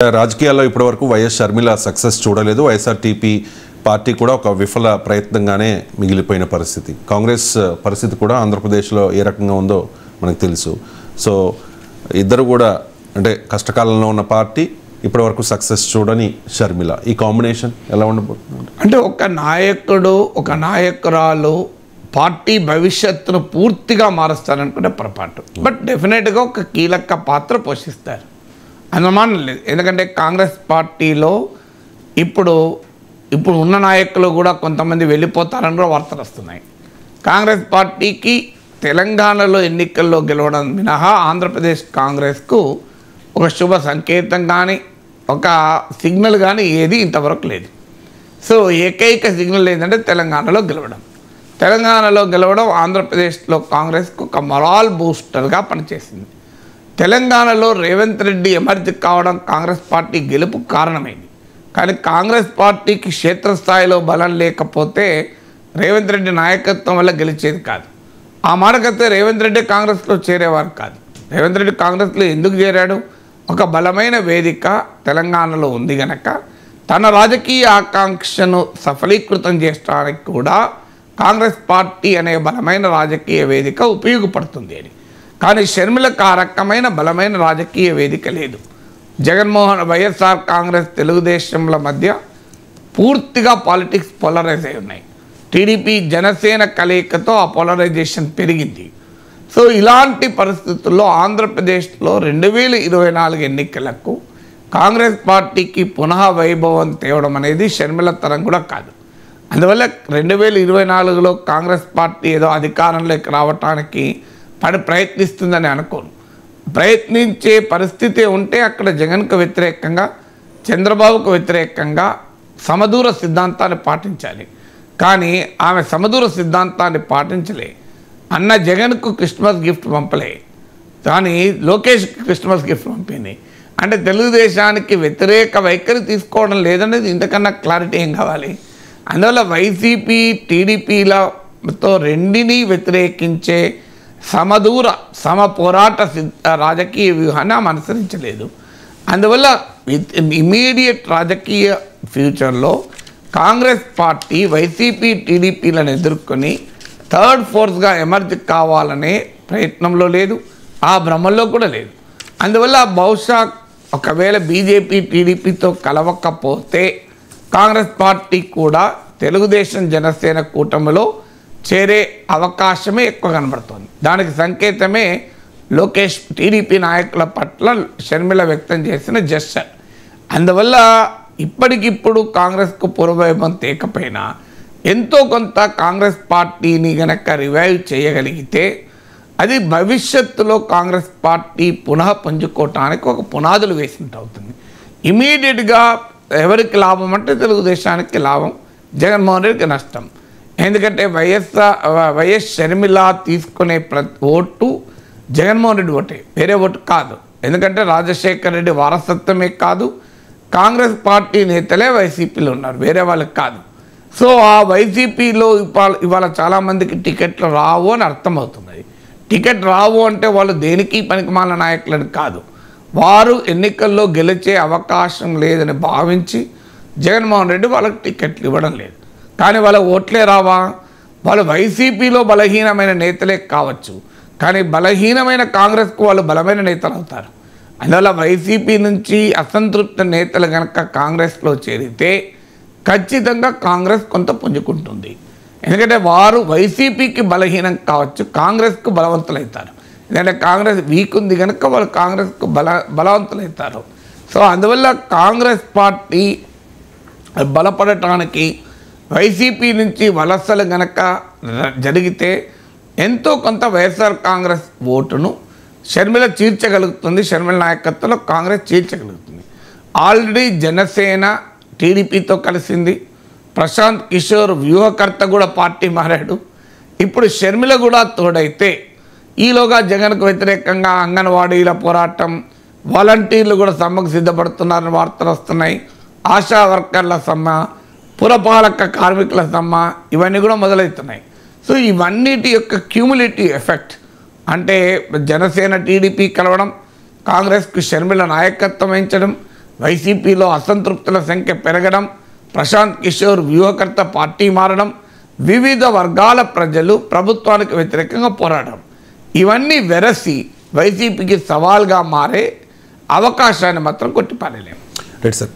రాజకీయాల్లో ఇప్పటివరకు YS Sharmila success చూడలేదు. వైఎస్ఆర్టీపీ పార్టీ కూడా ఒక విఫల ప్రయత్నంగానే మిగిలిపోయిన పరిస్థితి. కాంగ్రెస్ పరిస్థితి కూడా ఆంధ్రప్రదేశ్లో ఏ రకంగా ఉందో మనకు తెలుసు. సో ఇద్దరు కూడా అంటే కష్టకాలంలో ఉన్న పార్టీ, ఇప్పటివరకు సక్సెస్ చూడని షర్మిల, ఈ కాంబినేషన్ ఎలా ఉండబోతుంది? అంటే ఒక నాయకుడు ఒక నాయకురాలు పార్టీ భవిష్యత్తును పూర్తిగా మారుస్తారనుకుంటే పొరపాటు. బట్ డెఫినెట్గా ఒక కీలక పాత్ర పోషిస్తారు, అనుమానం లేదు. ఎందుకంటే కాంగ్రెస్ పార్టీలో ఇప్పుడు ఉన్న నాయకులు కూడా కొంతమంది వెళ్ళిపోతారని కూడా వార్తలు వస్తున్నాయి. కాంగ్రెస్ పార్టీకి తెలంగాణలో ఎన్నికల్లో గెలవడం మినహా ఆంధ్రప్రదేశ్ కాంగ్రెస్కు ఒక శుభ సంకేతం కానీ ఒక సిగ్నల్ కానీ ఏది ఇంతవరకు లేదు. సో ఏకైక సిగ్నల్ ఏంటంటే తెలంగాణలో గెలవడం ఆంధ్రప్రదేశ్లో కాంగ్రెస్కు ఒక మొరాల్ బూస్టర్గా పనిచేసింది. తెలంగాణలో రేవంత్ రెడ్డి ఎమర్జీ కావడం కాంగ్రెస్ పార్టీ గెలుపు కారణమైంది. కానీ కాంగ్రెస్ పార్టీకి క్షేత్రస్థాయిలో బలం లేకపోతే రేవంత్ రెడ్డి నాయకత్వం వల్ల గెలిచేది కాదు. ఆ మాటకైతే రేవంత్ రెడ్డి కాంగ్రెస్లో చేరేవారు కాదు. రేవంత్ రెడ్డి కాంగ్రెస్లో ఎందుకు చేరాడు? ఒక బలమైన వేదిక తెలంగాణలో ఉంది కనుక తన రాజకీయ ఆకాంక్షను సఫలీకృతం చేయడానికి కూడా కాంగ్రెస్ పార్టీ అనే బలమైన రాజకీయ వేదిక ఉపయోగపడుతుంది అని. కానీ షర్మిలకు ఆ రకమైన బలమైన రాజకీయ వేదిక లేదు. వైఎస్ఆర్ కాంగ్రెస్ తెలుగుదేశంల మధ్య పూర్తిగా పాలిటిక్స్ పోలరైజ్ అయి ఉన్నాయి. టీడీపీ జనసేన కలయికతో ఆ పోలరైజేషన్ పెరిగింది. సో ఇలాంటి పరిస్థితుల్లో ఆంధ్రప్రదేశ్లో 2024 ఎన్నికలకు కాంగ్రెస్ పార్టీకి పునః వైభవం తేవడం అనేది షర్మిల తరం కూడా కాదు. అందువల్ల 2024లో కాంగ్రెస్ పార్టీ ఏదో అధికారంలోకి రావటానికి ప్రయత్నిస్తుందని అనుకోను. ప్రయత్నించే పరిస్థితి ఉంటే అక్కడ జగన్కు వ్యతిరేకంగా, చంద్రబాబుకు వ్యతిరేకంగా సమదూర సిద్ధాంతాన్ని పాటించాలి. కానీ ఆమె సమదూర సిద్ధాంతాన్ని పాటించలే. అన్న జగన్కు క్రిస్మస్ గిఫ్ట్ పంపలే, కానీ లోకేష్కి క్రిస్మస్ గిఫ్ట్ పంపింది. అంటే తెలుగుదేశానికి వ్యతిరేక వైఖరి తీసుకోవడం లేదనేది ఇంతకన్నా క్లారిటీ ఏం కావాలి? అందువల్ల వైసీపీ టీడీపీలతో రెండిని వ్యతిరేకించే పోరాట రాజకీయ వ్యూహాన్ని ఆమె అనుసరించలేదు. అందువల్ల ఇమీడియట్ రాజకీయ ఫ్యూచర్లో కాంగ్రెస్ పార్టీ వైసీపీ టీడీపీలను ఎదుర్కొని థర్డ్ ఫోర్స్గా ఎమర్జ్ కావాలనే ప్రయత్నంలో లేదు, ఆ భ్రమంలో కూడా లేదు. అందువల్ల బహుశా ఒకవేళ బీజేపీ టీడీపీతో కలవకపోతే కాంగ్రెస్ పార్టీ కూడా తెలుగుదేశం జనసేన కూటమిలో చేరే అవకాశమే ఎక్కువ కనబడుతుంది. దానికి సంకేతమే లోకేష్ టీడీపీ నాయకుల పట్ల షర్మిల వ్యక్తం చేసిన జెస్చర్. అందువల్ల ఇప్పటికిప్పుడు కాంగ్రెస్కు పూర్వవైభవం తేకపోయినా ఎంతో కొంత కాంగ్రెస్ పార్టీని గనక రివైవ్ చేయగలిగితే అది భవిష్యత్తులో కాంగ్రెస్ పార్టీ పునః పుంజుకోవటానికి ఒక పునాదులు వేసినట్టు అవుతుంది. ఇమీడియట్గా ఎవరికి లాభం అంటే తెలుగుదేశానికి లాభం, జగన్మోహన్ రెడ్డికి నష్టం. ఎందుకంటే వైఎస్ షర్మిల తీసుకునే ఓటు జగన్మోహన్ రెడ్డి ఓటే, వేరే ఓటు కాదు. ఎందుకంటే రాజశేఖర్ రెడ్డి వారసత్వమే కాదు, కాంగ్రెస్ పార్టీ నేతలే వైసీపీలో ఉన్నారు, వేరే వాళ్ళకి కాదు. సో ఆ వైసీపీలో ఇవాళ చాలామందికి టికెట్లు రావు అని అర్థమవుతున్నది. టికెట్ రావు అంటే వాళ్ళు దేనికి పనికిమాలిన నాయకులని కాదు, వారు ఎన్నికల్లో గెలిచే అవకాశం లేదని భావించి జగన్మోహన్ రెడ్డి వాళ్ళకి టికెట్లు ఇవ్వడం లేదు. కానీ వాళ్ళ ఓట్లే రావా? వాళ్ళు వైసీపీలో బలహీనమైన నేతలే కావచ్చు, కానీ బలహీనమైన కాంగ్రెస్కు వాళ్ళు బలమైన నేతలు అవుతారు. అందువల్ల వైసీపీ నుంచి అసంతృప్త నేతలు కనుక కాంగ్రెస్లో చేరితే ఖచ్చితంగా కాంగ్రెస్ కొంత పుంజుకుంటుంది. ఎందుకంటే వారు వైసీపీకి బలహీనం కావచ్చు, కాంగ్రెస్కు బలవంతులవుతారు. ఎందుకంటే కాంగ్రెస్ వీక్ ఉంది కనుక వాళ్ళు కాంగ్రెస్కు బలవంతులవుతారు. సో అందువల్ల కాంగ్రెస్ పార్టీ బలపడటానికి వైసీపీ నుంచి వలసలు గనక జరిగితే ఎంతో కొంత వైఎస్ఆర్ కాంగ్రెస్ ఓటును షర్మిల చీల్చగలుగుతుంది, షర్మిల నాయకత్వంలో కాంగ్రెస్ చీల్చగలుగుతుంది. ఆల్రెడీ జనసేన టీడీపీతో కలిసింది, ప్రశాంత్ కిషోర్ వ్యూహకర్త కూడా పార్టీ మారాడు. ఇప్పుడు షర్మిల కూడా తోడైతే ఈలోగా జగన్కు వ్యతిరేకంగా అంగన్వాడీల పోరాటం, వాలంటీర్లు కూడా సమ్మెకు సిద్ధపడుతున్నారని వార్తలు వస్తున్నాయి. ఆశా వర్కర్ల సమ్మె, పురపాలక కార్మికుల సమ్మె, ఇవన్నీ కూడా మొదలవుతున్నాయి. సో ఇవన్నిటి యొక్క క్యూములేటివ్ ఎఫెక్ట్ అంటే జనసేన టీడీపీ కలవడం, కాంగ్రెస్కు షర్మిల నాయకత్వం వహించడం, వైసీపీలో అసంతృప్తుల సంఖ్య పెరగడం, ప్రశాంత్ కిషోర్ వ్యూహకర్త పార్టీ మారడం, వివిధ వర్గాల ప్రజలు ప్రభుత్వానికి వ్యతిరేకంగా పోరాడడం, ఇవన్నీ వెరసి వైసీపీకి సవాల్గా మారే అవకాశాన్ని మాత్రం కొట్టిపారేలేము. Right sir.